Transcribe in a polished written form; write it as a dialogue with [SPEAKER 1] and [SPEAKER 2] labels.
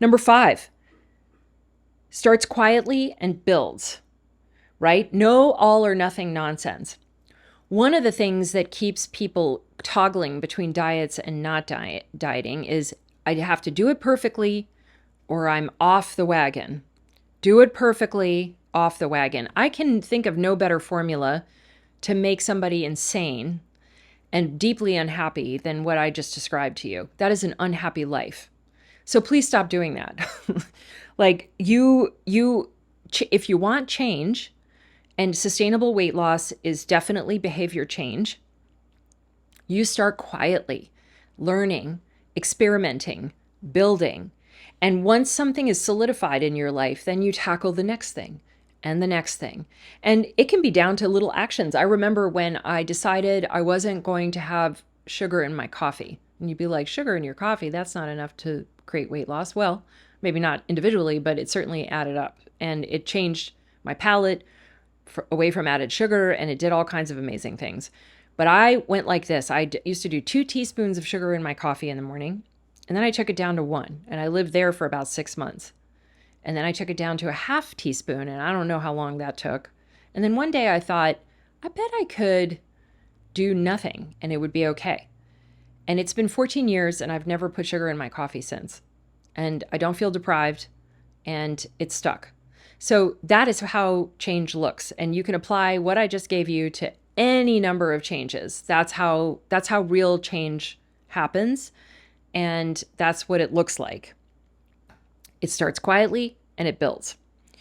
[SPEAKER 1] Number 5, starts quietly and builds, right? No all or nothing nonsense. One of the things that keeps people toggling between diets and not dieting is I have to do it perfectly or I'm off the wagon. Do it perfectly, off the wagon. I can think of no better formula to make somebody insane and deeply unhappy than what I just described to you. That is an unhappy life. So please stop doing that. Like if you want change, and sustainable weight loss is definitely behavior change, you start quietly, learning, experimenting, building. And once something is solidified in your life, then you tackle the next thing and the next thing. And it can be down to little actions. I remember when I decided I wasn't going to have sugar in my coffee. And you'd be like, sugar in your coffee, that's not enough to create weight loss. Well, maybe not individually, but it certainly added up. And it changed my palate away from added sugar, and it did all kinds of amazing things. But I went like this. I used to do 2 teaspoons of sugar in my coffee in the morning, and then I took it down to 1, and I lived there for about 6 months. And then I took it down to a half teaspoon, and I don't know how long that took. And then one day I thought, I bet I could do nothing and it would be okay. And it's been 14 years and I've never put sugar in my coffee since. And I don't feel deprived and it's stuck. So that is how change looks. And you can apply what I just gave you to any number of changes. That's how real change happens. And that's what it looks like. It starts quietly and it builds.